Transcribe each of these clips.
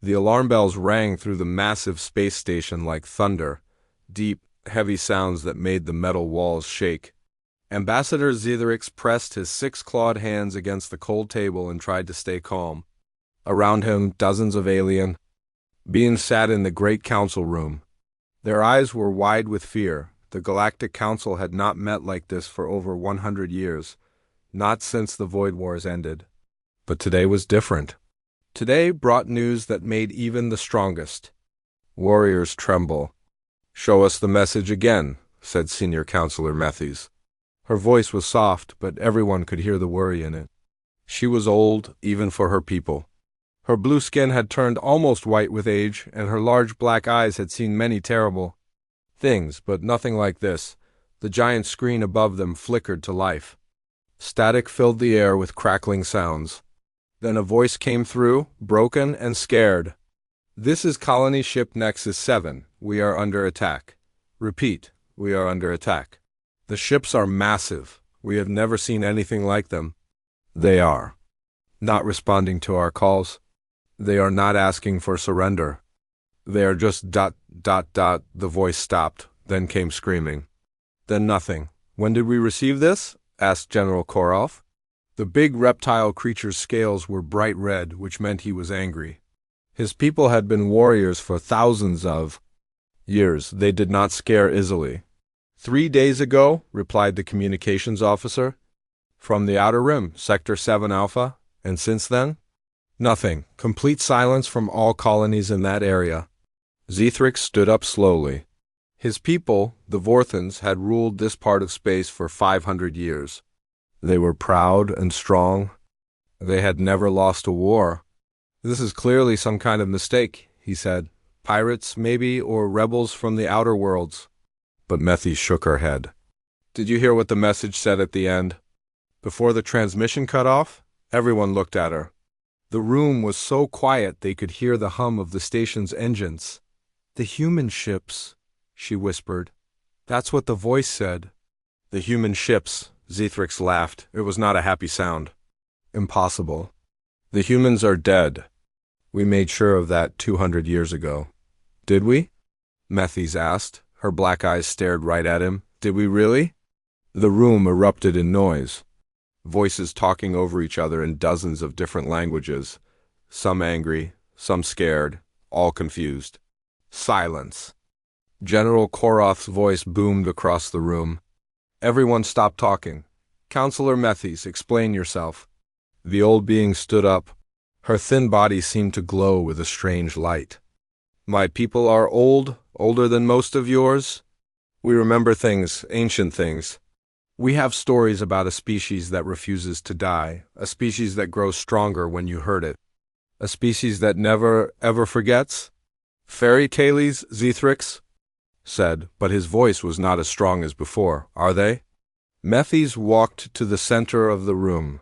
The alarm bells rang through the massive space station like thunder, deep, heavy sounds that made the metal walls shake. Ambassador Zethrix pressed his six-clawed hands against the cold table and tried to stay calm. Around him, dozens of alien beings sat in the great council room. Their eyes were wide with fear. The Galactic Council had not met like this for over 100 years, not since the Void Wars ended. But today was different. Today brought news that made even the strongest warriors tremble. "Show us the message again," said Senior Counselor Methes. Her voice was soft, but everyone could hear the worry in it. She was old, even for her people. Her blue skin had turned almost white with age, and her large black eyes had seen many terrible things, but nothing like this. The giant screen above them flickered to life. Static filled the air with crackling sounds. Then a voice came through, broken and scared. "This is Colony Ship Nexus 7. We are under attack. Repeat, we are under attack. The ships are massive. We have never seen anything like them. They are not responding to our calls. They are not asking for surrender. They are just ... The voice stopped, then came screaming. Then nothing. When did we receive this?" asked General Koroth. The big reptile creature's scales were bright red, which meant he was angry. His people had been warriors for thousands of years. They did not scare easily. 3 days ago, replied the communications officer. From the Outer Rim, Sector 7 Alpha, and since then? Nothing. Complete silence from all colonies in that area. Zethrix stood up slowly. His people, the Vorthans, had ruled this part of space for 500 years. They were proud and strong. They had never lost a war. "This is clearly some kind of mistake," he said. "Pirates, maybe, or rebels from the outer worlds." But Methes shook her head. "Did you hear what the message said at the end? Before the transmission cut off?" Everyone looked at her. The room was so quiet they could hear the hum of the station's engines. "The human ships," she whispered. "That's what the voice said." "The human ships," Zethrix laughed. It was not a happy sound. "Impossible. The humans are dead. We made sure of that 200 years ago." "Did we?" Methes asked. Her black eyes stared right at him. "Did we really?" The room erupted in noise. Voices talking over each other in dozens of different languages. Some angry, some scared, all confused. Silence. General Koroth's voice boomed across the room. Everyone stopped talking. "Counselor Methes, explain yourself." The old being stood up. Her thin body seemed to glow with a strange light. "My people are old, older than most of yours. We remember things, ancient things. We have stories about a species that refuses to die, a species that grows stronger when you hurt it, a species that never, ever forgets." "Fairy tales, Zethrix said, but his voice was not as strong as before. "Are they?" Methes walked to the center of the room.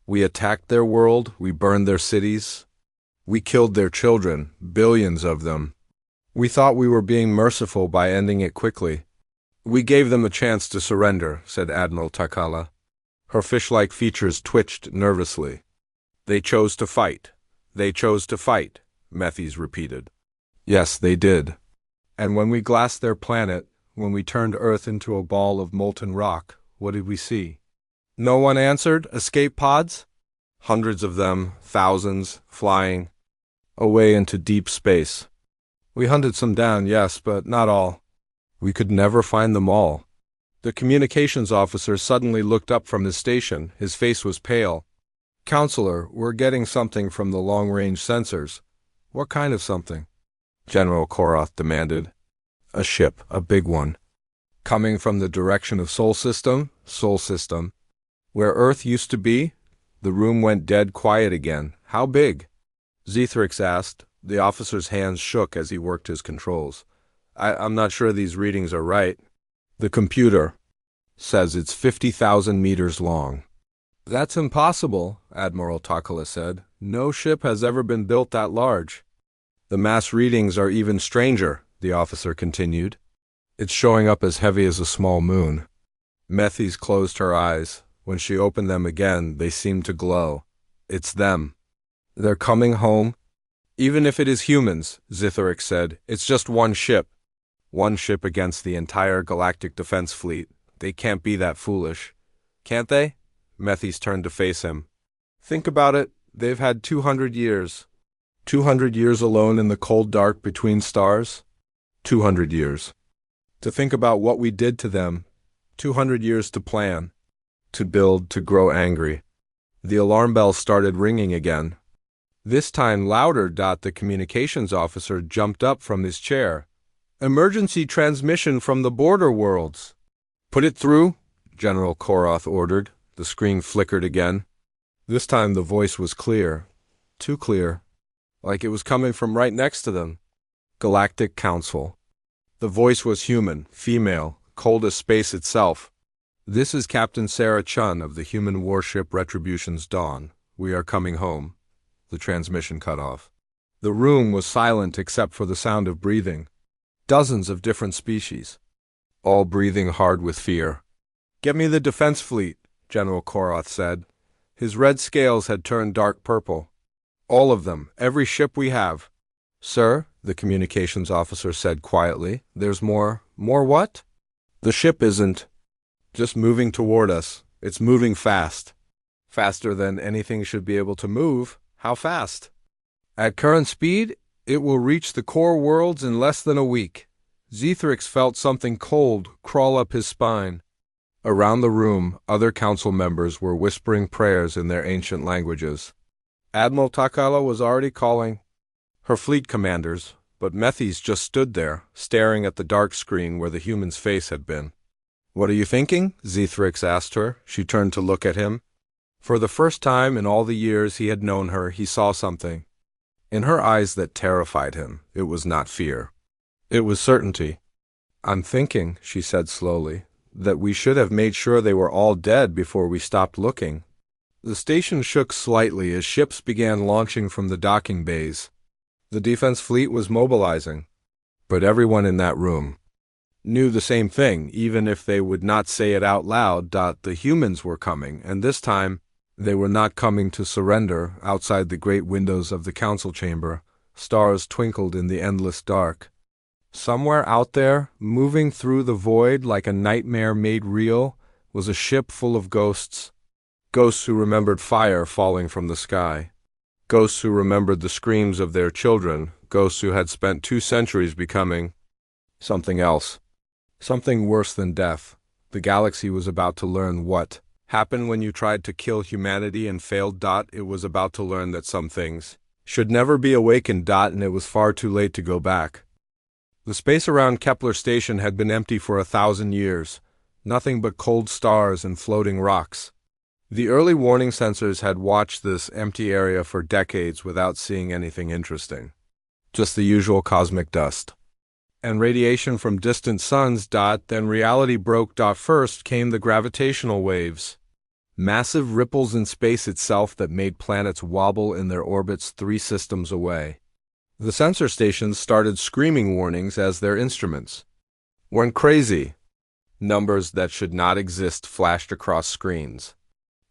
"We attacked their world, we burned their cities. We killed their children, billions of them. We thought we were being merciful by ending it quickly. We gave them a chance to surrender," said Admiral Takala. Her fish-like features twitched nervously. "They chose to fight. They chose to fight," Methes repeated. "Yes, they did. And when we glassed their planet, when we turned Earth into a ball of molten rock, what did we see?" No one answered. "Escape pods?" "Hundreds of them, thousands, flying away into deep space. We hunted some down, yes, but not all. We could never find them all." The communications officer suddenly looked up from his station. His face was pale. "Counselor, we're getting something from the long-range sensors." "What kind of something?" General Koroth demanded. "A ship, a big one. Coming from the direction of Sol System. Sol System. Where Earth used to be?" The room went dead quiet again. "How big?" Zethrix asked. The officer's hands shook as he worked his controls. I'm not sure these readings are right. The computer says it's 50,000 meters long." "That's impossible," Admiral Takala said. "No ship has ever been built that large." "The mass readings are even stranger," the officer continued. "It's showing up as heavy as a small moon." Methes closed her eyes. When she opened them again, they seemed to glow. "It's them. They're coming home. Even if it is humans, Zitherix said, it's just one ship. One ship against the entire galactic defense fleet. They can't be that foolish. Can't they? Methes turned to face him. Think about it. They've had 200 years. 200 years alone in the cold dark between stars? 200 years. To think about what we did to them. 200 years to plan. To build, to grow angry. The alarm bells started ringing again. This time louder. The communications officer jumped up from his chair. Emergency transmission from the border worlds. Put it through, General Koroth ordered. The screen flickered again. This time the voice was clear. Too clear. Like it was coming from right next to them. Galactic Council. The voice was human, female, cold as space itself. This is Captain Sarah Chun of the human warship Retribution's Dawn. We are coming home. The transmission cut off. The room was silent except for the sound of breathing. Dozens of different species. All breathing hard with fear. Get me the defense fleet, General Koroth said. His red scales had turned dark purple. All of them, every ship we have. Sir, the communications officer said quietly, there's more. More what? The ship isn't just moving toward us. It's moving fast. Faster than anything should be able to move. How fast? At current speed, it will reach the core worlds in less than a week. Zithrix felt something cold crawl up his spine. Around the room, other council members were whispering prayers in their ancient languages. Admiral Takala was already calling her fleet commanders, but Methes just stood there, staring at the dark screen where the human's face had been. What are you thinking? Zithrix asked her. She turned to look at him. For the first time in all the years he had known her, he saw something. In her eyes that terrified him, it was not fear. It was certainty. I'm thinking, she said slowly, that we should have made sure they were all dead before we stopped looking. The station shook slightly as ships began launching from the docking bays. The defense fleet was mobilizing. But everyone in that room knew the same thing, even if they would not say it out loud. The humans were coming, and this time they were not coming to surrender. Outside the great windows of the council chamber, stars twinkled in the endless dark. Somewhere out there, moving through the void like a nightmare made real, was a ship full of ghosts. Ghosts who remembered fire falling from the sky. Ghosts who remembered the screams of their children. Ghosts who had spent 2 centuries becoming something else. Something worse than death. The galaxy was about to learn what happened when you tried to kill humanity and failed. It was about to learn that some things should never be awakened. And it was far too late to go back. The space around Kepler Station had been empty for 1,000 years. Nothing but cold stars and floating rocks. The early warning sensors had watched this empty area for decades without seeing anything interesting. Just the usual cosmic dust. And radiation from distant suns. Then reality broke. First came the gravitational waves. Massive ripples in space itself that made planets wobble in their orbits 3 systems away. The sensor stations started screaming warnings as their instruments went crazy. Numbers that should not exist flashed across screens.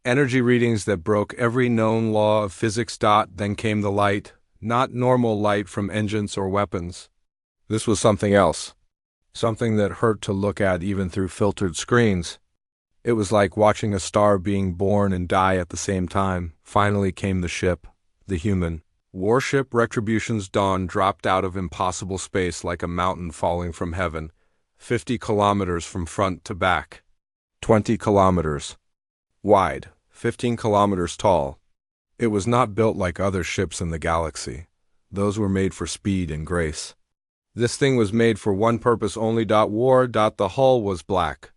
Energy readings that broke every known law of physics. Then came the light, not normal light from engines or weapons. This was something else. Something that hurt to look at even through filtered screens. It was like watching a star being born and die at the same time. Finally came the ship, the human warship Retribution's Dawn dropped out of impossible space like a mountain falling from heaven, 50 kilometers from front to back, 20 kilometers wide, 15 kilometers tall. It was not built like other ships in the galaxy. Those were made for speed and grace. This thing was made for one purpose only. War. The hull was black.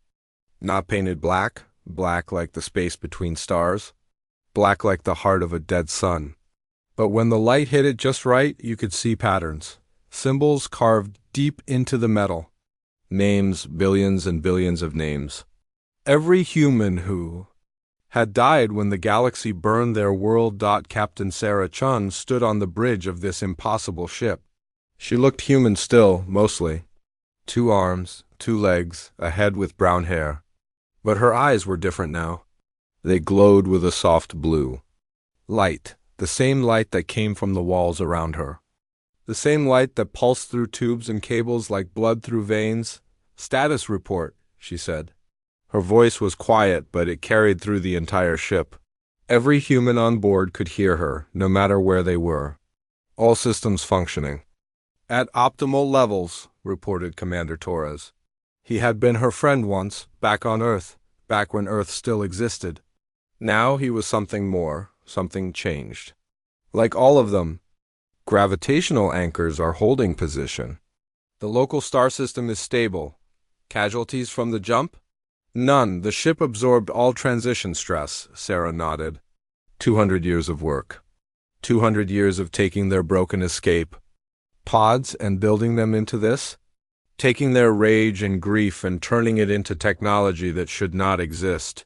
Not painted black, black like the space between stars, black like the heart of a dead sun. But when the light hit it just right, you could see patterns, symbols carved deep into the metal. Names, billions and billions of names. Every human who had died when the galaxy burned their world. Captain Sarah Chun stood on the bridge of this impossible ship. She looked human still, mostly. 2 arms, 2 legs, a head with brown hair. But her eyes were different now. They glowed with a soft blue light. The same light that came from the walls around her. The same light that pulsed through tubes and cables like blood through veins. Status report, she said. Her voice was quiet, but it carried through the entire ship. Every human on board could hear her, no matter where they were. All systems functioning. At optimal levels, reported Commander Torres. He had been her friend once, back on Earth, back when Earth still existed. Now he was something more, something changed. Like all of them, gravitational anchors are holding position. The local star system is stable. Casualties from the jump? None. The ship absorbed all transition stress, Sarah nodded. 200 years of work. 200 years of taking their broken escape pods and building them into this? Taking their rage and grief and turning it into technology that should not exist.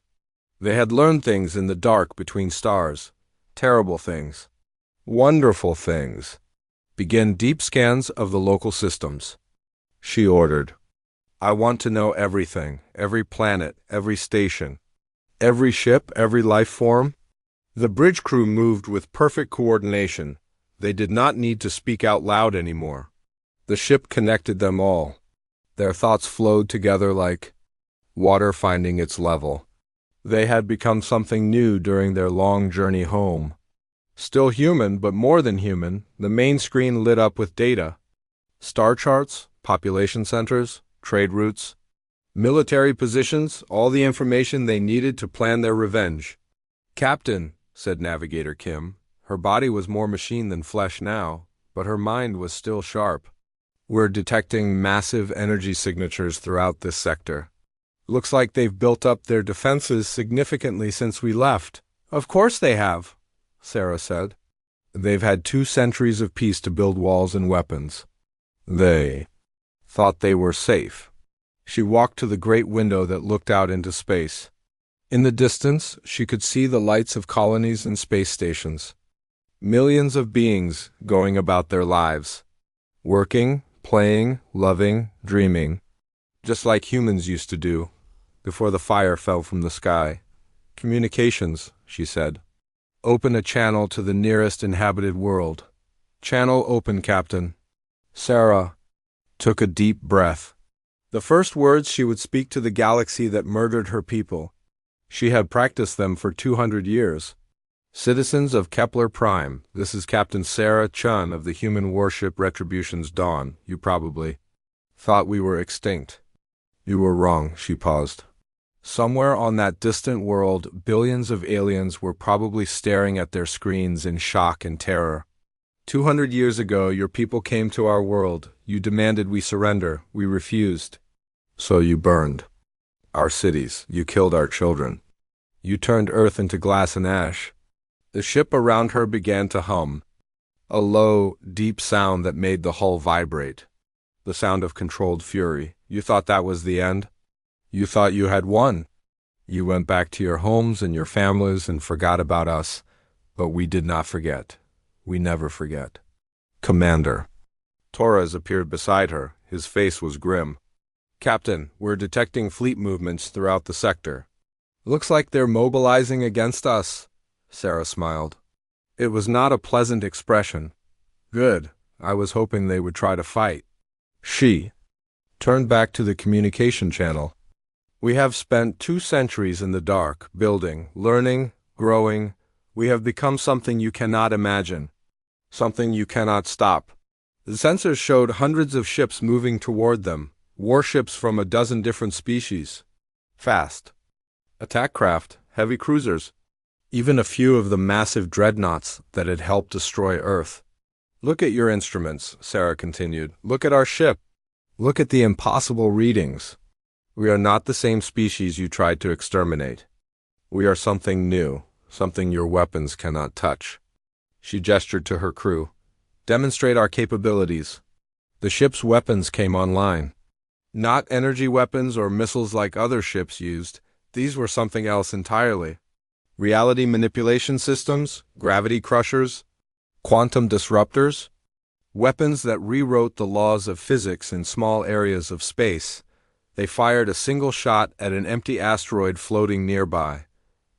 They had learned things in the dark between stars. Terrible things. Wonderful things. Begin deep scans of the local systems. She ordered. I want to know everything, every planet, every station, every ship, every life form. The bridge crew moved with perfect coordination. They did not need to speak out loud anymore. The ship connected them all. Their thoughts flowed together like water finding its level. They had become something new during their long journey home. Still human, but more than human, the main screen lit up with data. Star charts, population centers, trade routes, military positions, all the information they needed to plan their revenge. Captain, said Navigator Kim. Her body was more machine than flesh now, but her mind was still sharp. We're detecting massive energy signatures throughout this sector. Looks like they've built up their defenses significantly since we left. Of course they have, Sarah said. They've had 2 centuries of peace to build walls and weapons. They thought they were safe. She walked to the great window that looked out into space. In the distance, she could see the lights of colonies and space stations. Millions of beings going about their lives. Working, playing, loving, dreaming. Just like humans used to do, before the fire fell from the sky. Communications, she said. Open a channel to the nearest inhabited world. Channel open, Captain. Sarah took a deep breath. The first words she would speak to the galaxy that murdered her people. She had practiced them for 200 years. Citizens of Kepler Prime, this is Captain Sarah Chun of the human warship Retribution's Dawn. You probably thought we were extinct. You were wrong, she paused. Somewhere on that distant world, billions of aliens were probably staring at their screens in shock and terror. 200 years ago, your people came to our world. You demanded we surrender. We refused. So you burned our cities. You killed our children. You turned Earth into glass and ash. The ship around her began to hum, a low, deep sound that made the hull vibrate. The sound of controlled fury. You thought that was the end? You thought you had won. You went back to your homes and your families and forgot about us, but we did not forget. We never forget. Commander. Torres appeared beside her. His face was grim. Captain, we're detecting fleet movements throughout the sector. Looks like they're mobilizing against us. Sarah smiled. It was not a pleasant expression. Good. I was hoping they would try to fight. She turned back to the communication channel. We have spent 2 centuries in the dark, building, learning, growing. We have become something you cannot imagine. Something you cannot stop. The sensors showed hundreds of ships moving toward them, warships from a dozen different species. Fast. Attack craft, heavy cruisers. Even a few of the massive dreadnoughts that had helped destroy Earth. Look at your instruments, Sarah continued. Look at our ship. Look at the impossible readings. We are not the same species you tried to exterminate. We are something new, something your weapons cannot touch. She gestured to her crew. Demonstrate our capabilities. The ship's weapons came online. Not energy weapons or missiles like other ships used. These were something else entirely. Reality manipulation systems, gravity crushers, quantum disruptors, weapons that rewrote the laws of physics in small areas of space. They fired a single shot at an empty asteroid floating nearby.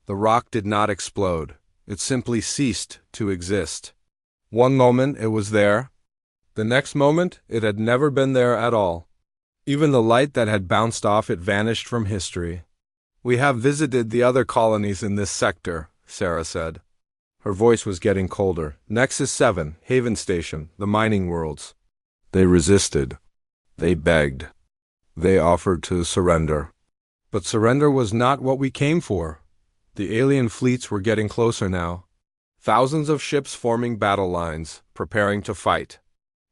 The rock did not explode. It simply ceased to exist. One moment it was there, The next moment, it had never been there at all. Even the light that had bounced off it vanished from history. "We have visited the other colonies in this sector," Sarah said. Her voice was getting colder. "Nexus 7, Haven Station, the mining worlds. They resisted. They begged. They offered to surrender. But surrender was not what we came for. The alien fleets were getting closer now. Thousands of ships forming battle lines, preparing to fight.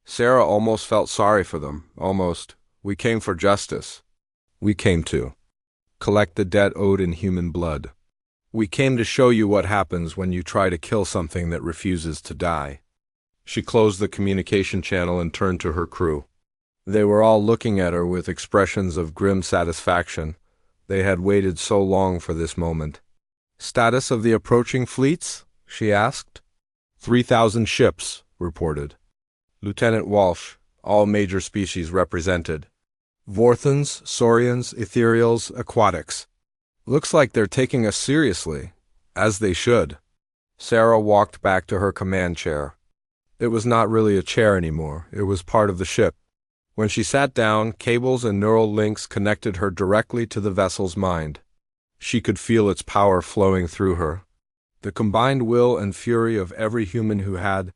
Sarah almost felt sorry for them, almost. We came for justice. We came to collect the debt owed in human blood. We came to show you what happens when you try to kill something that refuses to die." She closed the communication channel and turned to her crew. They were all looking at her with expressions of grim satisfaction. They had waited so long for this moment. "Status of the approaching fleets?" she asked. 3,000 ships, reported. Lieutenant Walsh, all major species represented. Vorthons, Saurians, Ethereals, Aquatics. Looks like they're taking us seriously, as they should. Sarah walked back to her command chair. It was not really a chair anymore, it was part of the ship. When she sat down, cables and neural links connected her directly to the vessel's mind. She could feel its power flowing through her. The combined will and fury of every human who had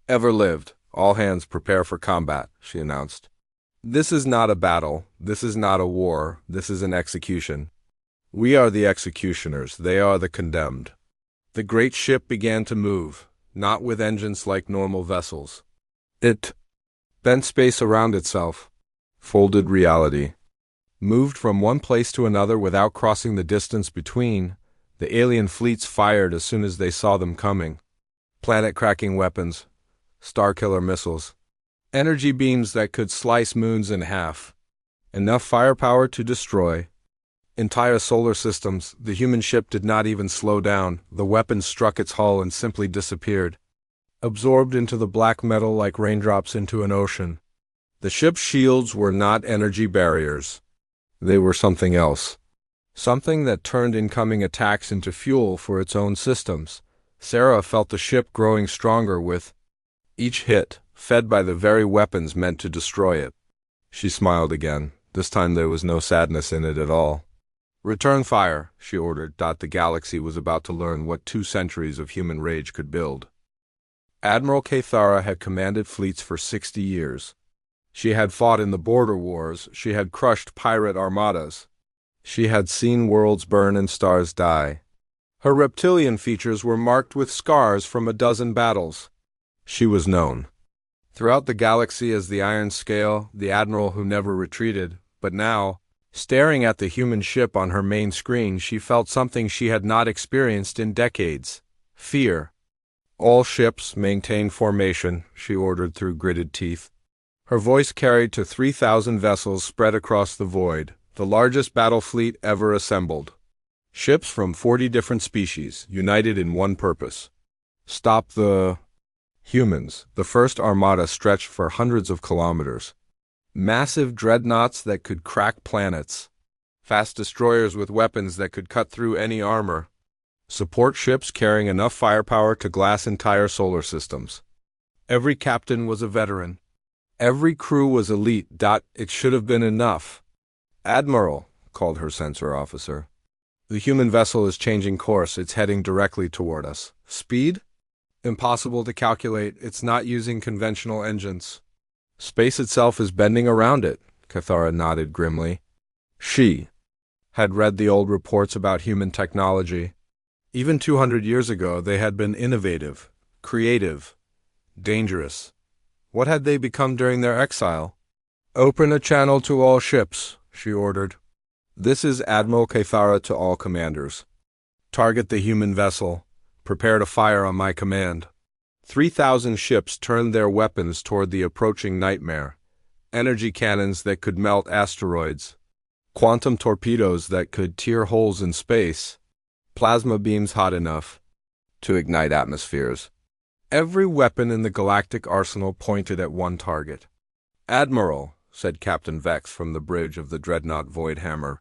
ever lived. "All hands prepare for combat," she announced. "This is not a battle, this is not a war, this is an execution. We are the executioners, they are the condemned." The great ship began to move, not with engines like normal vessels. It bent space around itself, folded reality, moved from one place to another without crossing the distance between. The alien fleets fired as soon as they saw them coming. Planet-cracking weapons, Starkiller missiles, energy beams that could slice moons in half. Enough firepower to destroy entire solar systems. The human ship did not even slow down. The weapon struck its hull and simply disappeared, absorbed into the black metal like raindrops into an ocean. The ship's shields were not energy barriers. They were something else. Something that turned incoming attacks into fuel for its own systems. Sarah felt the ship growing stronger with each hit, fed by the very weapons meant to destroy it. She smiled again. This time there was no sadness in it at all. "Return fire," she ordered. The galaxy was about to learn what 2 centuries of human rage could build. Admiral Cathara had commanded fleets for 60 years. She had fought in the border wars. She had crushed pirate armadas. She had seen worlds burn and stars die. Her reptilian features were marked with scars from a dozen battles. She was known throughout the galaxy as the Iron Scale, the admiral who never retreated. But now, staring at the human ship on her main screen, she felt something she had not experienced in decades: fear. "All ships maintain formation," she ordered through gritted teeth. Her voice carried to 3,000 vessels spread across the void, the largest battle fleet ever assembled. Ships from 40 different species, united in one purpose: stop the humans. The first armada stretched for hundreds of kilometers. Massive dreadnoughts that could crack planets. Fast destroyers with weapons that could cut through any armor. Support ships carrying enough firepower to glass entire solar systems. Every captain was a veteran. Every crew was elite. It should have been enough. "Admiral," called her sensor officer. "The human vessel is changing course. It's heading directly toward us." "Speed?" "Impossible to calculate. It's not using conventional engines." "Space itself is bending around it," Cathara nodded grimly. She had read the old reports about human technology. Even 200 years ago, they had been innovative, creative, dangerous. What had they become during their exile? "Open a channel to all ships," she ordered. "This is Admiral Cathara to all commanders. Target the human vessel. Prepare to fire on my command." 3,000 ships turned their weapons toward the approaching nightmare. Energy cannons that could melt asteroids. Quantum torpedoes that could tear holes in space. Plasma beams hot enough to ignite atmospheres. Every weapon in the galactic arsenal pointed at one target. "Admiral," said Captain Vex from the bridge of the dreadnought Voidhammer,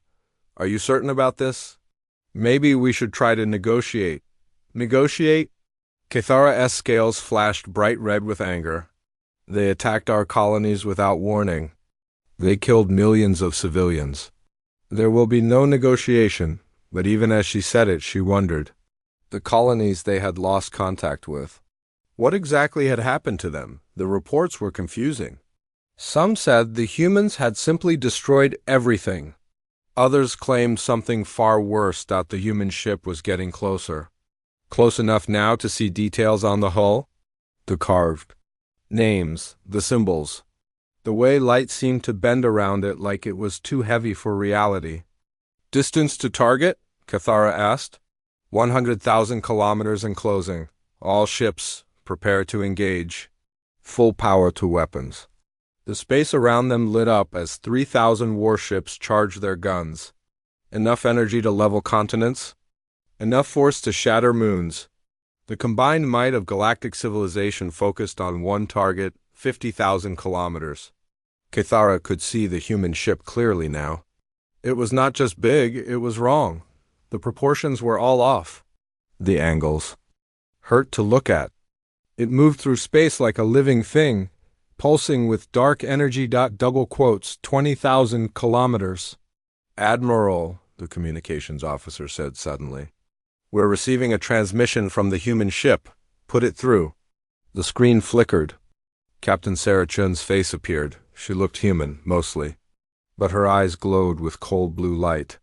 "are you certain about this? Maybe we should try to negotiate." "Negotiate?" Cathara's scales flashed bright red with anger. They attacked our colonies without warning. They killed millions of civilians. There will be no negotiation, but even as she said it, she wondered. The colonies they had lost contact with. What exactly had happened to them? The reports were confusing. Some said the humans had simply destroyed everything. Others claimed something far worse, that the human ship was getting closer. Close enough now to see details on the hull? The carved names, the symbols. The way light seemed to bend around it like it was too heavy for reality. Distance to target? Cathara asked. 100,000 kilometers and closing. All ships, prepare to engage. Full power to weapons. The space around them lit up as 3,000 warships charged their guns. Enough energy to level continents? Enough force to shatter moons. The combined might of galactic civilization focused on one target, 50,000 kilometers. Cathara could see the human ship clearly now. It was not just big, it was wrong. The proportions were all off. The angles hurt to look at. It moved through space like a living thing, pulsing with dark energy. 20,000 kilometers. Admiral, the communications officer said suddenly. We're receiving a transmission from the human ship. Put it through. The screen flickered. Captain Sarah Chun's face appeared. She looked human, mostly, but her eyes glowed with cold blue light.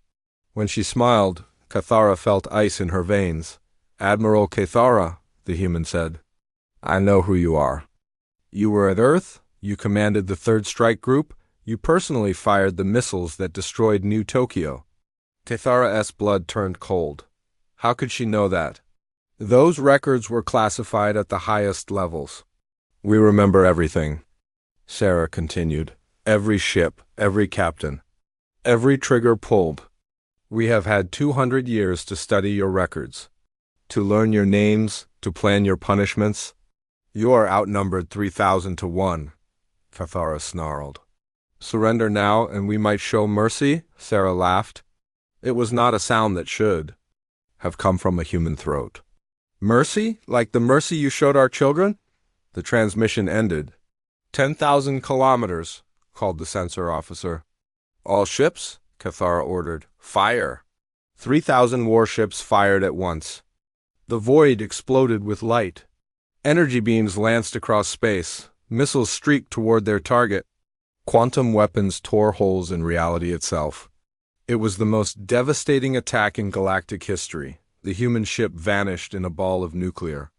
When she smiled, Cathara felt ice in her veins. Admiral Cathara, the human said. I know who you are. You were at Earth, you commanded the Third Strike Group, you personally fired the missiles that destroyed New Tokyo. Cathara's blood turned cold. How could she know that? Those records were classified at the highest levels. We remember everything, Sarah continued. Every ship, every captain, every trigger pulled. We have had 200 years to study your records, to learn your names, to plan your punishments. You are outnumbered 3,000 to 1, Cathara snarled. Surrender now and we might show mercy, Sarah laughed. It was not a sound that should have come from a human throat. Mercy? Like the mercy you showed our children? The transmission ended. 10,000 kilometers, called the sensor officer. All ships, Cathara ordered. Fire. 3,000 warships fired at once. The void exploded with light. Energy beams lanced across space. Missiles streaked toward their target. Quantum weapons tore holes in reality itself. It was the most devastating attack in galactic history. The human ship vanished in a ball of nuclear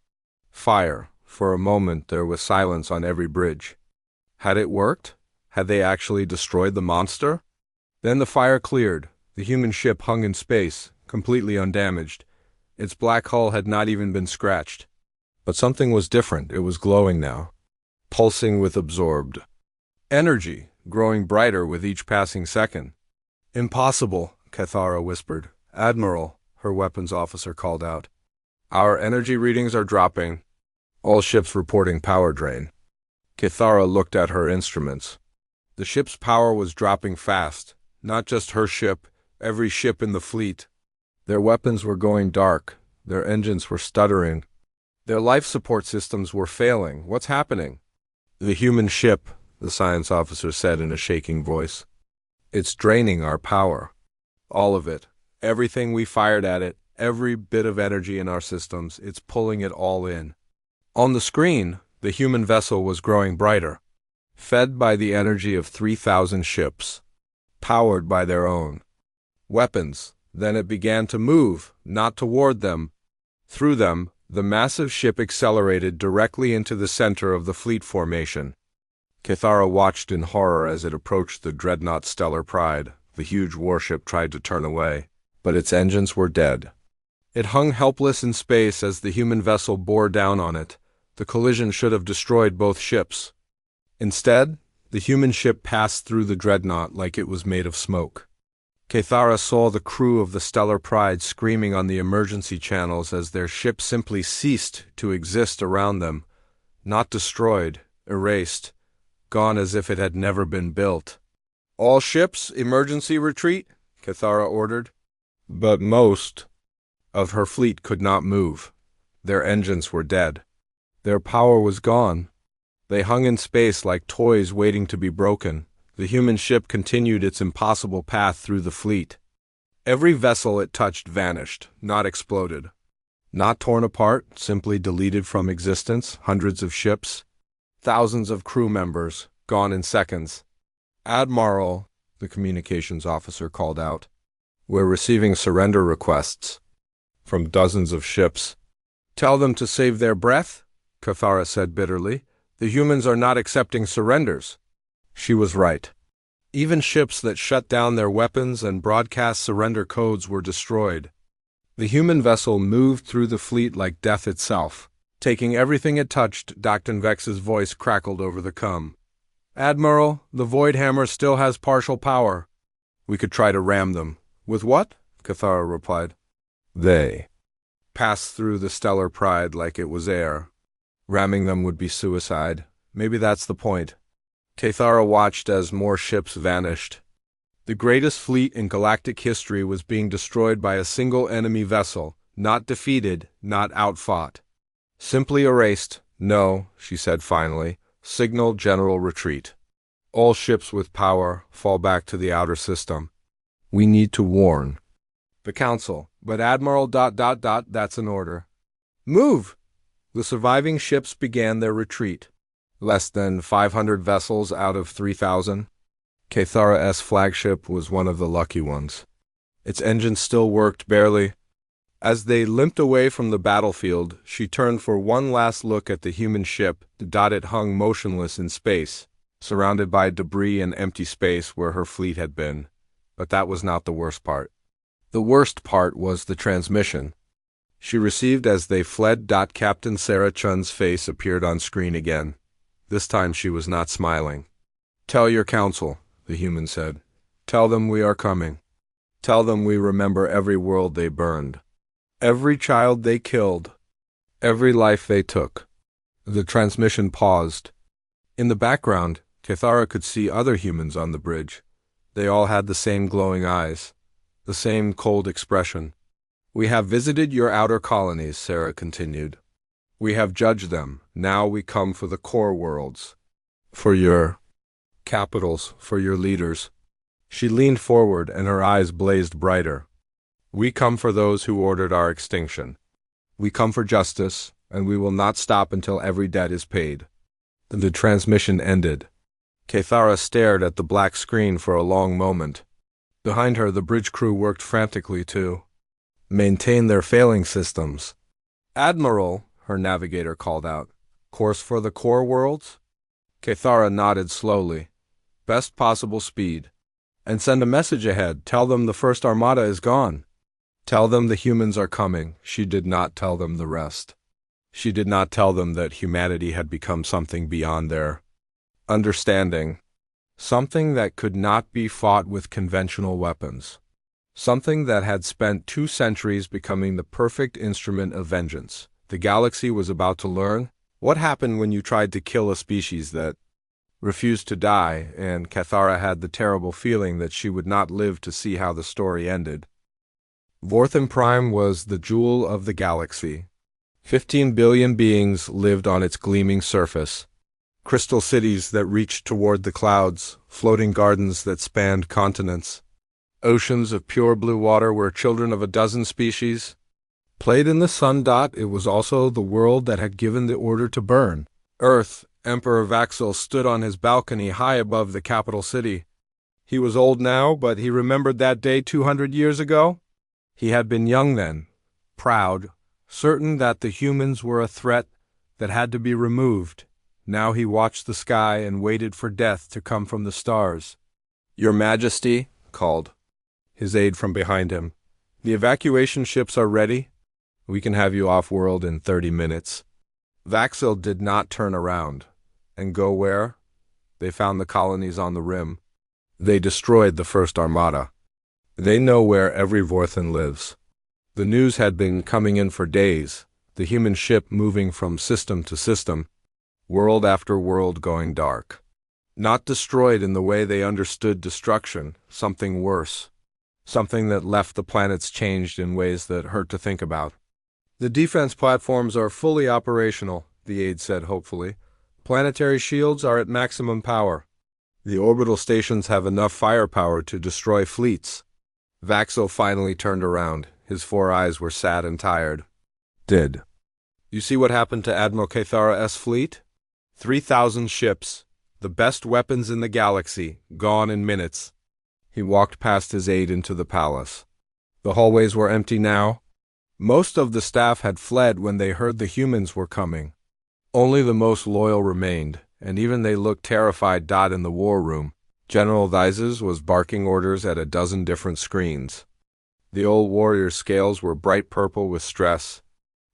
fire. For a moment there was silence on every bridge. Had it worked? Had they actually destroyed the monster? Then the fire cleared. The human ship hung in space, completely undamaged. Its black hull had not even been scratched. But something was different. It was glowing now, pulsing with absorbed energy, growing brighter with each passing second. Impossible, Cathara whispered. Admiral, her weapons officer called out. Our energy readings are dropping. All ships reporting power drain. Cathara looked at her instruments. The ship's power was dropping fast. Not just her ship, every ship in the fleet. Their weapons were going dark. Their engines were stuttering. Their life support systems were failing. What's happening? The human ship, the science officer said in a shaking voice. It's draining our power. All of it. Everything we fired at it, every bit of energy in our systems, it's pulling it all in. On the screen, the human vessel was growing brighter, fed by the energy of 3,000 ships, powered by their own weapons. Then it began to move, not toward them. Through them, the massive ship accelerated directly into the center of the fleet formation. Cathara watched in horror as it approached the dreadnought Stellar Pride. The huge warship tried to turn away, but its engines were dead. It hung helpless in space as the human vessel bore down on it. The collision should have destroyed both ships. Instead, the human ship passed through the dreadnought like it was made of smoke. Cathara saw the crew of the Stellar Pride screaming on the emergency channels as their ship simply ceased to exist around them, not destroyed, erased, gone as if it had never been built. All ships, emergency retreat, Cathara ordered. But most of her fleet could not move. Their engines were dead. Their power was gone. They hung in space like toys waiting to be broken. The human ship continued its impossible path through the fleet. Every vessel it touched vanished, not exploded. Not torn apart, simply deleted from existence. Hundreds of ships, thousands of crew members, gone in seconds. "Admiral," the communications officer called out, "we're receiving surrender requests from dozens of ships." "Tell them to save their breath," Cathara said bitterly. "The humans are not accepting surrenders." She was right. Even ships that shut down their weapons and broadcast surrender codes were destroyed. The human vessel moved through the fleet like death itself, taking everything it touched. Dr. Vex's voice crackled over the com. "Admiral, the Void Hammer still has partial power. We could try to ram them." "With what?" Cathara replied. "They pass through the stellar pride like it was air. Ramming them would be suicide. Maybe that's the point." Cathara watched as more ships vanished. The greatest fleet in galactic history was being destroyed by a single enemy vessel, not defeated, not outfought. Simply erased. "No," she said finally. "Signal general retreat. All ships with power fall back to the outer system. We need to warn the Council." "But Admiral ... that's an order." "Move!" The surviving ships began their retreat. Less than 500 vessels out of 3,000. Cathara's flagship was one of the lucky ones. Its engine still worked barely. As they limped away from the battlefield, she turned for one last look at the human ship. It hung motionless in space, surrounded by debris and empty space where her fleet had been. But that was not the worst part. The worst part was the transmission she received as they fled. Captain Sarah Chun's face appeared on screen again. This time she was not smiling. "Tell your council," the human said. "Tell them we are coming. Tell them we remember every world they burned, every child they killed, every life they took." The transmission paused. In the background, Cathara could see other humans on the bridge. They all had the same glowing eyes, the same cold expression. "We have visited your outer colonies," Sarah continued. "We have judged them. Now we come for the core worlds, for your capitals, for your leaders." She leaned forward and her eyes blazed brighter. "We come for those who ordered our extinction. We come for justice, and we will not stop until every debt is paid." The transmission ended. Cathara stared at the black screen for a long moment. Behind her, the bridge crew worked frantically to maintain their failing systems. "Admiral," her navigator called out. "Course for the core worlds?" Cathara nodded slowly. "Best possible speed. And send a message ahead. Tell them the first armada is gone. Tell them the humans are coming." She did not tell them the rest. She did not tell them that humanity had become something beyond their understanding. Something that could not be fought with conventional weapons. Something that had spent 2 centuries becoming the perfect instrument of vengeance. The galaxy was about to learn what happened when you tried to kill a species that refused to die, and Cathara had the terrible feeling that she would not live to see how the story ended. Vorthan Prime was the jewel of the galaxy. 15 billion beings lived on its gleaming surface. Crystal cities that reached toward the clouds, floating gardens that spanned continents. Oceans of pure blue water where children of a dozen species played in the sun. It was also the world that had given the order to burn. Earth. Emperor Vaxil stood on his balcony high above the capital city. He was old now, but he remembered that day 200 years ago. He had been young then, proud, certain that the humans were a threat that had to be removed. Now he watched the sky and waited for death to come from the stars. "Your Majesty," called his aide from behind him, "the evacuation ships are ready. We can have you off-world in 30 minutes. Vaxil did not turn around. And go where? They found the colonies on the rim. They destroyed the first armada. They know where every Vorthan lives. The news had been coming in for days, the human ship moving from system to system, world after world going dark. Not destroyed in the way they understood destruction, something worse. Something that left the planets changed in ways that hurt to think about. "The defense platforms are fully operational," the aide said hopefully. Planetary shields are at maximum power. The orbital stations have enough firepower to destroy fleets. Vaxil finally turned around. His 4 eyes were sad and tired. Did you see what happened to Admiral Cathara's fleet? 3,000 ships, the best weapons in the galaxy, gone in minutes. He walked past his aide into the palace. The hallways were empty now. Most of the staff had fled when they heard the humans were coming. Only the most loyal remained, and even they looked terrified. In the war room, General Thizes was barking orders at a dozen different screens. The old warrior's scales were bright purple with stress.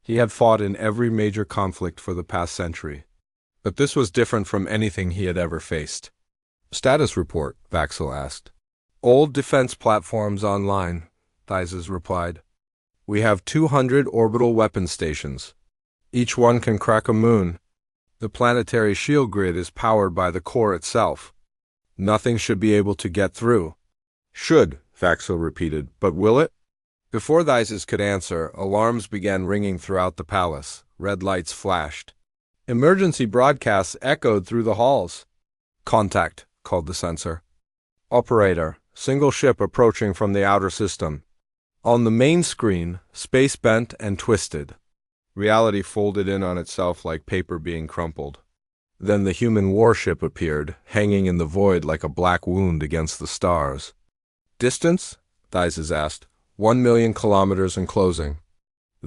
He had fought in every major conflict for the past century. But this was different from anything he had ever faced. Status report, Vaxil asked. Old defense platforms online, Thizes replied. We have 200 orbital weapon stations. Each one can crack a moon. The planetary shield grid is powered by the core itself. Nothing should be able to get through. Should, Vaxil repeated, but will it? Before Thizes could answer, alarms began ringing throughout the palace. Red lights flashed. Emergency broadcasts echoed through the halls. Contact, called the sensor. Operator, single ship approaching from the outer system. On the main screen, space bent and twisted. Reality folded in on itself like paper being crumpled. Then the human warship appeared, hanging in the void like a black wound against the stars. Distance? Thizes asked. 1,000,000 kilometers and closing.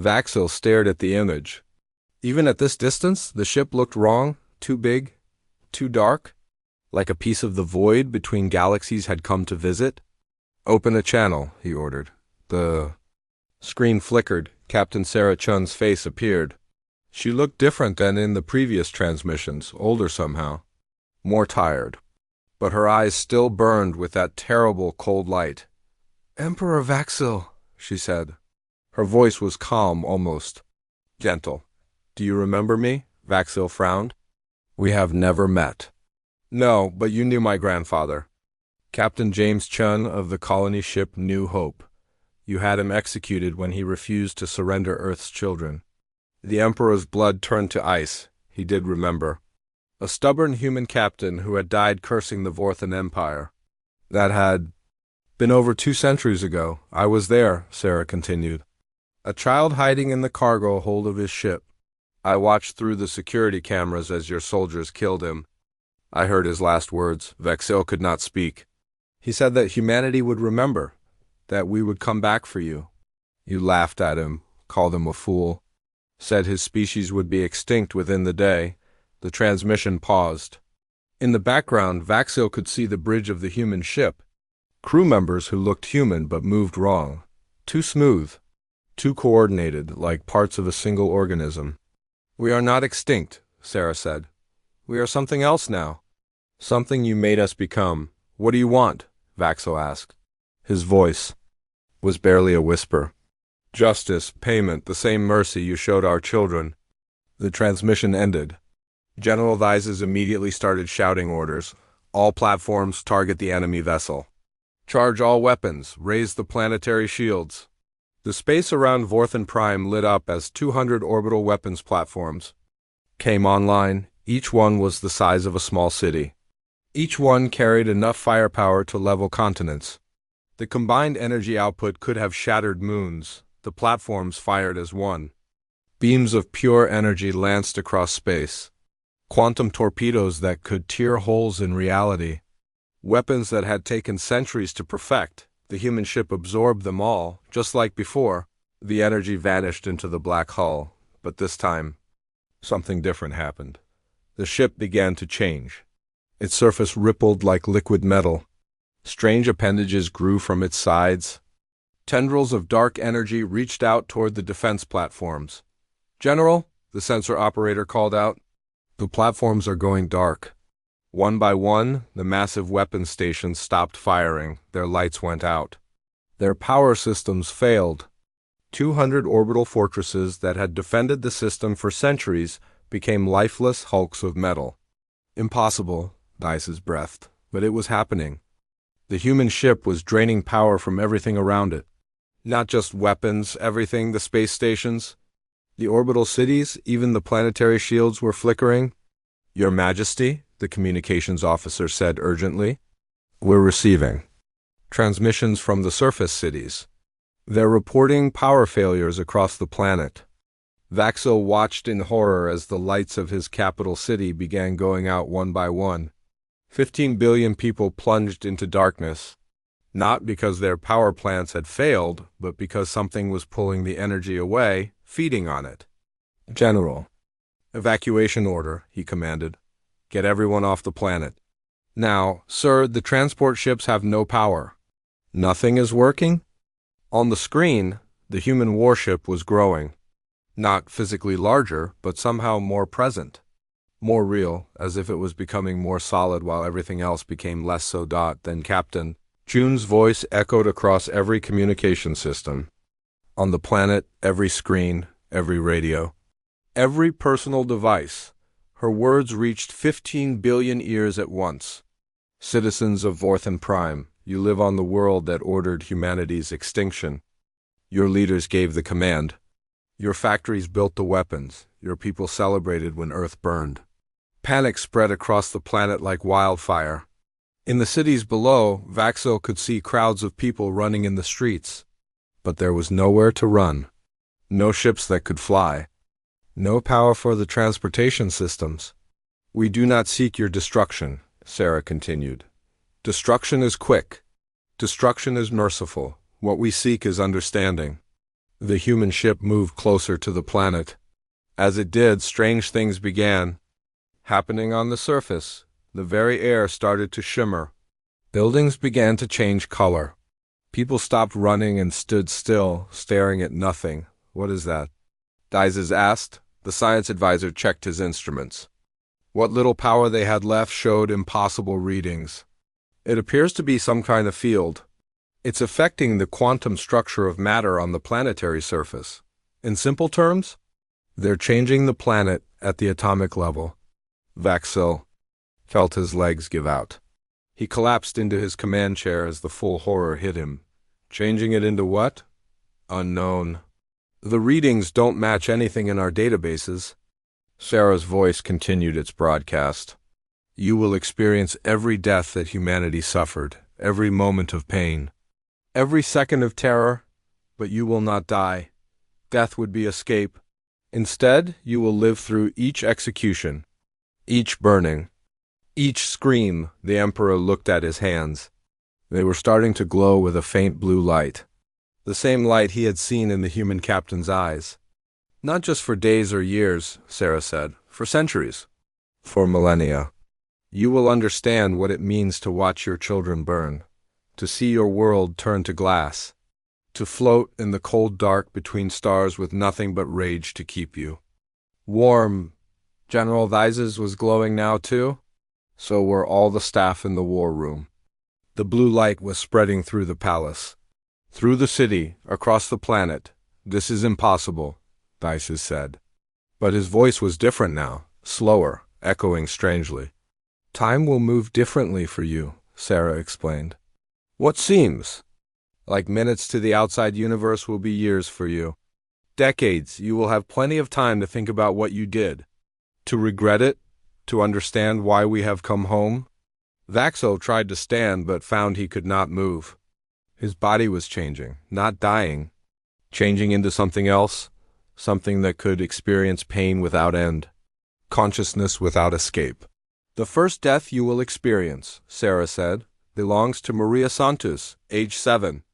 Vaxil stared at the image. Even at this distance, the ship looked wrong, too big, too dark, like a piece of the void between galaxies had come to visit. Open a channel, he ordered. The screen flickered. Captain Sarah Chun's face appeared. She looked different than in the previous transmissions, older somehow, more tired. But her eyes still burned with that terrible cold light. Emperor Vaxil, she said. Her voice was calm, almost gentle. Do you remember me? Vaxil frowned. We have never met. No, but you knew my grandfather. Captain James Chun of the colony ship New Hope. You had him executed when he refused to surrender Earth's children. The Emperor's blood turned to ice. He did remember. A stubborn human captain who had died cursing the Vorthan Empire. That had been over 2 centuries ago. I was there, Sarah continued. A child hiding in the cargo hold of his ship. I watched through the security cameras as your soldiers killed him. I heard his last words. Vaxil could not speak. He said that humanity would remember, that we would come back for you. You laughed at him, called him a fool, said his species would be extinct within the day. The transmission paused. In the background, Vaxil could see the bridge of the human ship. Crew members who looked human but moved wrong. Too smooth, too coordinated, like parts of a single organism. We are not extinct, Sarah said. We are something else now. Something you made us become. What do you want? Vaxil asked. His voice was barely a whisper. Justice, payment, the same mercy you showed our children. The transmission ended. General Thizes immediately started shouting orders. All platforms target the enemy vessel. Charge all weapons. Raise the planetary shields. The space around Vorthan Prime lit up as 200 orbital weapons platforms came online. Each one was the size of a small city. Each one carried enough firepower to level continents. The combined energy output could have shattered moons. The platforms fired as one. Beams of pure energy lanced across space. Quantum torpedoes that could tear holes in reality. Weapons that had taken centuries to perfect. The human ship absorbed them all, just like before. The energy vanished into the black hull, but this time, something different happened. The ship began to change. Its surface rippled like liquid metal. Strange appendages grew from its sides. Tendrils of dark energy reached out toward the defense platforms. General, the sensor operator called out. The platforms are going dark. One by one, the massive weapons stations stopped firing. Their lights went out. Their power systems failed. 200 orbital fortresses that had defended the system for centuries became lifeless hulks of metal. Impossible, Thizes breathed, but it was happening. The human ship was draining power from everything around it. Not just weapons, everything, the space stations. The orbital cities, even the planetary shields were flickering. Your Majesty, the communications officer said urgently. We're receiving transmissions from the surface cities. They're reporting power failures across the planet. Vaxil watched in horror as the lights of his capital city began going out one by one. 15 billion people plunged into darkness, not because their power plants had failed, but because something was pulling the energy away, feeding on it. General. Evacuation order, he commanded. Get everyone off the planet. Now, sir, the transport ships have no power. Nothing is working? On the screen, the human warship was growing. Not physically larger, but somehow more present. More real, as if it was becoming more solid while everything else became less so. Then Captain June's voice echoed across every communication system. On the planet, every screen, every radio, every personal device. Her words reached 15 billion ears at once. Citizens of Vorthen Prime, you live on the world that ordered humanity's extinction. Your leaders gave the command. Your factories built the weapons. Your people celebrated when Earth burned. Panic spread across the planet like wildfire. In the cities below, Vaxil could see crowds of people running in the streets. But there was nowhere to run. No ships that could fly. No power for the transportation systems. We do not seek your destruction, Sarah continued. Destruction is quick. Destruction is merciful. What we seek is understanding. The human ship moved closer to the planet. As it did, strange things began happening on the surface. The very air started to shimmer. Buildings began to change color. People stopped running and stood still, staring at nothing. What is that? Dizes asked. The science advisor checked his instruments. What little power they had left showed impossible readings. It appears to be some kind of field. It's affecting the quantum structure of matter on the planetary surface. In simple terms, they're changing the planet at the atomic level. Vaxil felt his legs give out. He collapsed into his command chair as the full horror hit him. Changing it into what? Unknown. The readings don't match anything in our databases. Sarah's voice continued its broadcast. You will experience every death that humanity suffered, every moment of pain, every second of terror, but you will not die. Death would be escape. Instead, you will live through each execution, each burning, each scream. The Emperor looked at his hands. They were starting to glow with a faint blue light. The same light he had seen in the human captain's eyes. Not just for days or years, Sarah said, for centuries, for millennia. You will understand what it means to watch your children burn, to see your world turn to glass, to float in the cold dark between stars with nothing but rage to keep you warm. General Thizes was glowing now too. So were all the staff in the war room. The blue light was spreading through the palace, through the city, across the planet. This is impossible, Thizes said. But his voice was different now, slower, echoing strangely. Time will move differently for you, Sarah explained. What seems like minutes to the outside universe will be years for you. Decades. You will have plenty of time to think about what you did, to regret it, to understand why we have come home. Vaxil tried to stand but found he could not move. His body was changing, not dying, changing into something else, something that could experience pain without end, consciousness without escape. The first death you will experience, Sarah said, belongs to Maria Santos, age 7.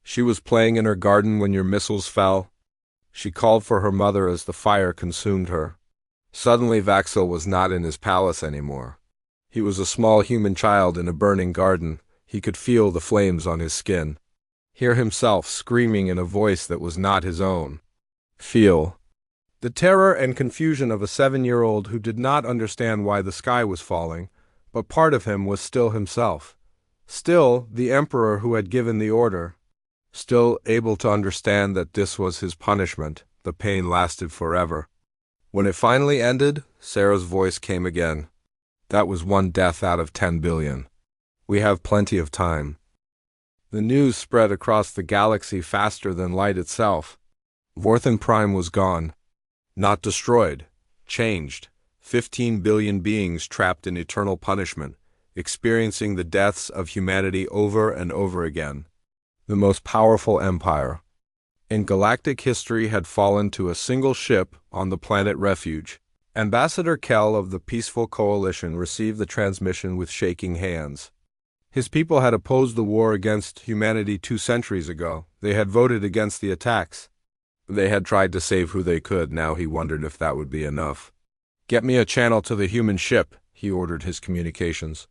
She was playing in her garden when your missiles fell. She called for her mother as the fire consumed her. Suddenly Vaxil was not in his palace anymore. He was a small human child in a burning garden. He could feel the flames on his skin, hear himself screaming in a voice that was not his own. Feel the terror and confusion of a 7-year-old who did not understand why the sky was falling, but part of him was still himself. Still the Emperor who had given the order. Still able to understand that this was his punishment. The pain lasted forever. When it finally ended, Sarah's voice came again. That was 1 death out of 10 billion. We have plenty of time. The news spread across the galaxy faster than light itself. Vorthen Prime was gone. Not destroyed. Changed. 15 billion beings trapped in eternal punishment, experiencing the deaths of humanity over and over again. The most powerful empire in galactic history had fallen to a single ship on the planet Refuge. Ambassador Kell of the Peaceful Coalition received the transmission with shaking hands. His people had opposed the war against humanity 2 centuries ago. They had voted against the attacks. They had tried to save who they could. Now he wondered if that would be enough. "Get me a channel to the human ship," he ordered his communications.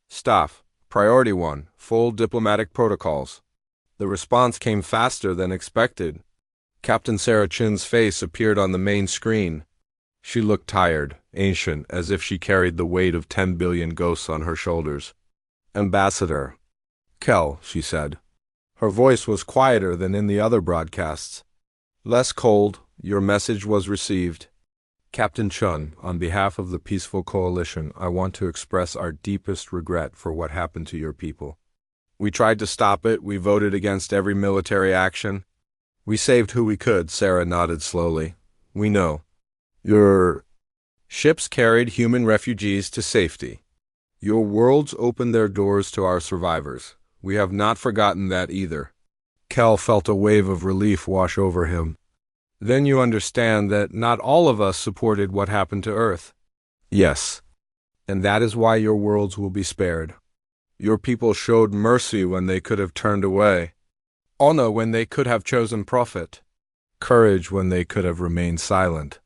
"Staff, Priority 1, full diplomatic protocols." The response came faster than expected. Captain Sarah Chin's face appeared on the main screen. She looked tired, ancient, as if she carried the weight of 10 billion ghosts on her shoulders. "Ambassador Kell," she said. Her voice was quieter than in the other broadcasts. Less cold. "Your message was received. Captain Chun, on behalf of the Peaceful Coalition, I want to express our deepest regret for what happened to your people. We tried to stop it. We voted against every military action. We saved who we could." Sarah nodded slowly. "We know. Your ships carried human refugees to safety. Your worlds opened their doors to our survivors. We have not forgotten that either." Kell felt a wave of relief wash over him. "Then you understand that not all of us supported what happened to Earth." "Yes. And that is why your worlds will be spared. Your people showed mercy when they could have turned away, honor when they could have chosen profit, courage when they could have remained silent."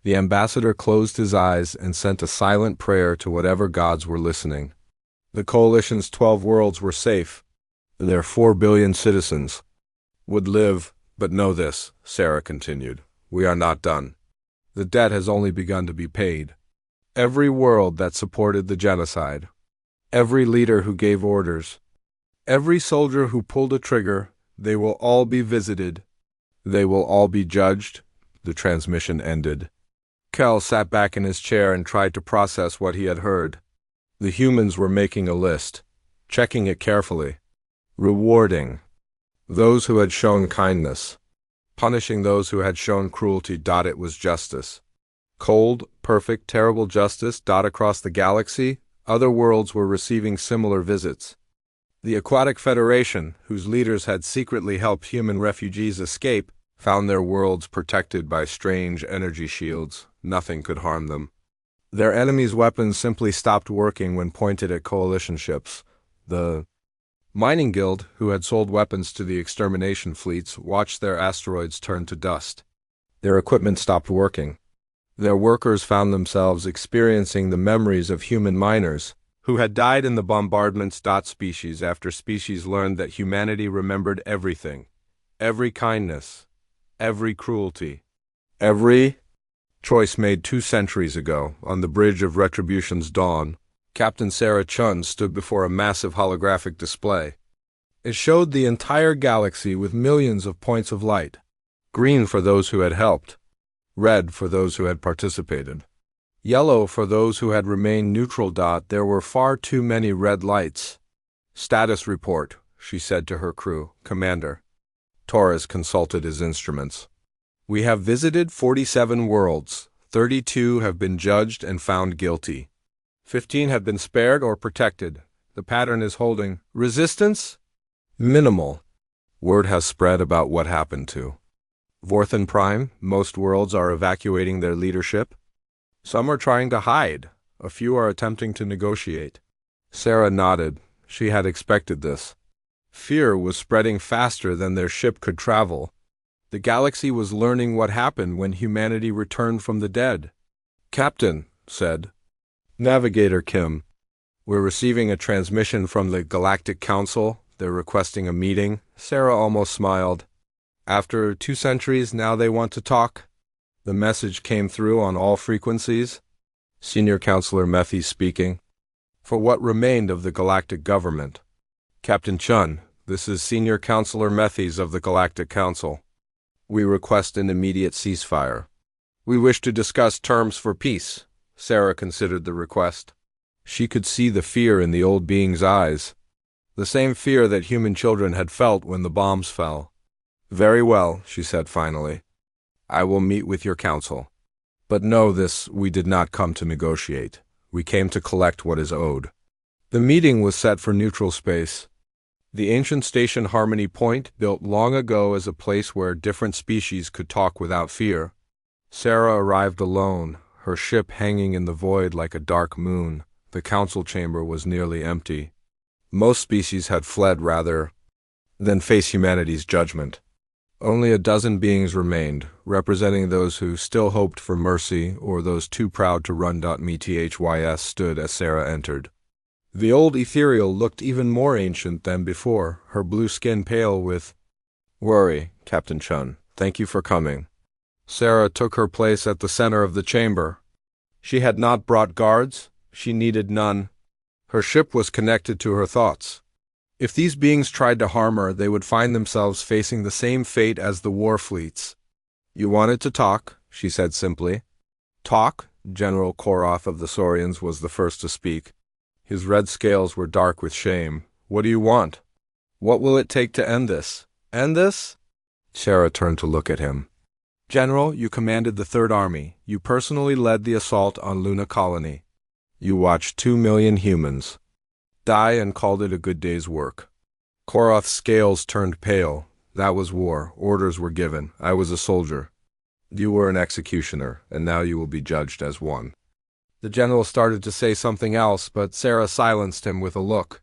The ambassador closed his eyes and sent a silent prayer to whatever gods were listening. The Coalition's 12 worlds were safe. Their 4 billion citizens would live. "But know this," Sarah continued, "we are not done. The debt has only begun to be paid. Every world that supported the genocide, every leader who gave orders, every soldier who pulled a trigger, they will all be visited. They will all be judged." The transmission ended. Kell sat back in his chair and tried to process what he had heard. The humans were making a list, checking it carefully, rewarding those who had shown kindness, punishing those who had shown cruelty. It was justice. Cold, perfect, terrible justice. Across the galaxy, other worlds were receiving similar visits. The Aquatic Federation, whose leaders had secretly helped human refugees escape, found their worlds protected by strange energy shields. Nothing could harm them. Their enemies' weapons simply stopped working when pointed at Coalition ships. The Mining Guild, who had sold weapons to the extermination fleets, watched their asteroids turn to dust. Their equipment stopped working. Their workers found themselves experiencing the memories of human miners who had died in the bombardments. Species after species learned that humanity remembered everything, every kindness, every cruelty, every choice made 2 centuries ago. On the bridge of Retribution's dawn, Captain Sarah Chun stood before a massive holographic display. It showed the entire galaxy with millions of points of light. Green for those who had helped, red for those who had participated, yellow for those who had remained neutral. There were far too many red lights. "Status report," she said to her crew. "Commander." Torres consulted his instruments. "We have visited 47 worlds. 32 have been judged and found guilty. 15 have been spared or protected. The pattern is holding. Resistance? Minimal. Word has spread about what happened to Vorthan Prime. Most worlds are evacuating their leadership. Some are trying to hide. A few are attempting to negotiate." Sarah nodded. She had expected this. Fear was spreading faster than their ship could travel. The galaxy was learning what happened when humanity returned from the dead. "Captain," said Navigator Kim, "we're receiving a transmission from the Galactic Council. They're requesting a meeting." Sarah almost smiled. "After 2 centuries, now they want to talk?" The message came through on all frequencies. Senior Counselor Methy speaking. "For what remained of the Galactic Government." "Captain Chun, this is Senior Counselor Methy's of the Galactic Council. We request an immediate ceasefire. We wish to discuss terms for peace." Sarah considered the request. She could see the fear in the old being's eyes. The same fear that human children had felt when the bombs fell. "Very well," she said finally. "I will meet with your council. But know this, we did not come to negotiate. We came to collect what is owed. The meeting was set for neutral space. The ancient station Harmony Point, built long ago as a place where different species could talk without fear. Sarah arrived alone, her ship hanging in the void like a dark moon. The council chamber was nearly empty. Most species had fled rather than face humanity's judgment. Only a dozen beings remained, representing those who still hoped for mercy or those too proud to run. HYS stood as Sarah entered. The old ethereal looked even more ancient than before, her blue skin pale with worry. Captain Chun, thank you for coming. Sarah took her place at the center of the chamber. She had not brought guards, she needed none. Her ship was connected to her thoughts. If these beings tried to harm her, they would find themselves facing the same fate as the war fleets. You wanted to talk, she said simply. Talk? General Koroth of the Saurians was the first to speak. His red scales were dark with shame. What do you want? What will it take to end this? End this? Sarah turned to look at him. General, you commanded the Third Army. You personally led the assault on Luna Colony. You watched 2 million humans die and called it a good day's work. Koroth's scales turned pale. That was war. Orders were given. I was a soldier. You were an executioner, and now you will be judged as one. The general started to say something else, but Sarah silenced him with a look.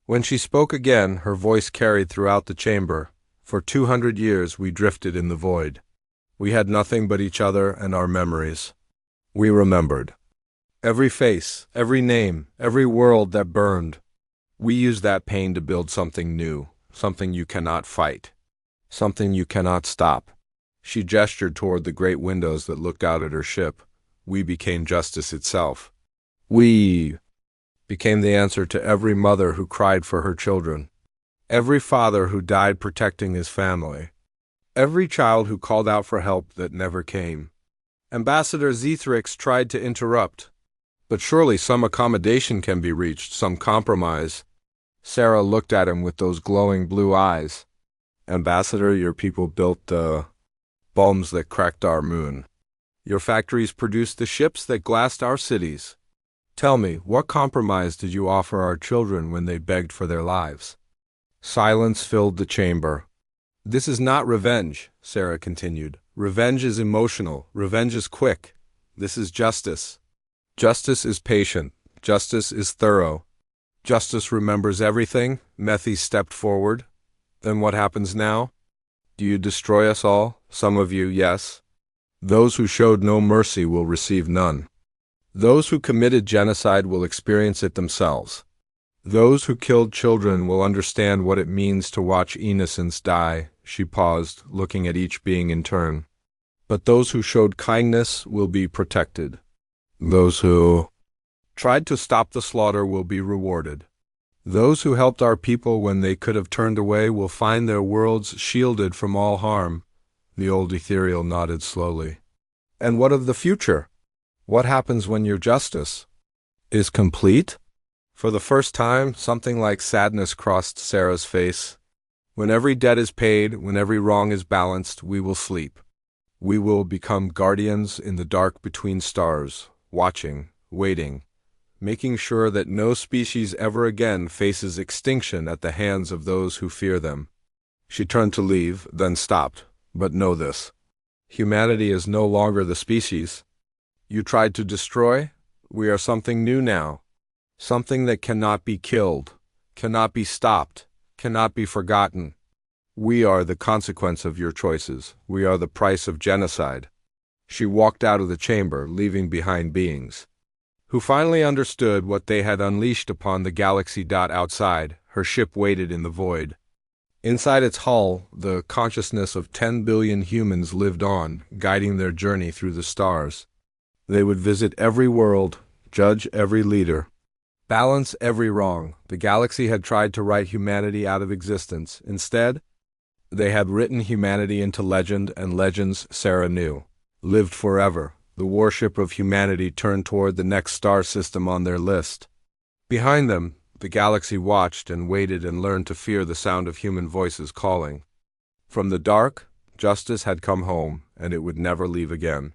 When she spoke again, her voice carried throughout the chamber. For 200 years we drifted in the void. We had nothing but each other and our memories. We remembered. Every face, every name, every world that burned. We used that pain to build something new, something you cannot fight, something you cannot stop. She gestured toward the great windows that looked out at her ship. We became justice itself. We became the answer to every mother who cried for her children, every father who died protecting his family, every child who called out for help that never came. Ambassador Zethrix tried to interrupt. But surely some accommodation can be reached, some compromise. Sarah looked at him with those glowing blue eyes. Ambassador, your people built the bombs that cracked our moon. Your factories produced the ships that glassed our cities. Tell me, what compromise did you offer our children when they begged for their lives? Silence filled the chamber. This is not revenge, Sarah continued. Revenge is emotional. Revenge is quick. This is justice. Justice is patient. Justice is thorough. Justice remembers everything. Methy stepped forward. Then what happens now? Do you destroy us all? Some of you, yes. Those who showed no mercy will receive none. Those who committed genocide will experience it themselves. Those who killed children will understand what it means to watch innocence die. She paused, looking at each being in turn. But those who showed kindness will be protected. Those who tried to stop the slaughter will be rewarded. Those who helped our people when they could have turned away will find their worlds shielded from all harm. The old ethereal nodded slowly. And what of the future? What happens when your justice is complete? For the first time, something like sadness crossed Sarah's face. When every debt is paid, when every wrong is balanced, we will sleep. We will become guardians in the dark between stars, watching, waiting, making sure that no species ever again faces extinction at the hands of those who fear them. She turned to leave, then stopped. But know this. Humanity is no longer the species you tried to destroy. We are something new now. Something that cannot be killed, cannot be stopped, cannot be forgotten. We are the consequence of your choices. We are the price of genocide. She walked out of the chamber, leaving behind beings who finally understood what they had unleashed upon the galaxy. Outside, her ship waited in the void. Inside its hull, the consciousness of 10 billion humans lived on, guiding their journey through the stars. They would visit every world, judge every leader, balance every wrong. The galaxy had tried to write humanity out of existence. Instead, they had written humanity into legend, and legends, Sarah knew, lived forever. The warship of humanity turned toward the next star system on their list. Behind them, the galaxy watched and waited and learned to fear the sound of human voices calling. From the dark, justice had come home, and it would never leave again.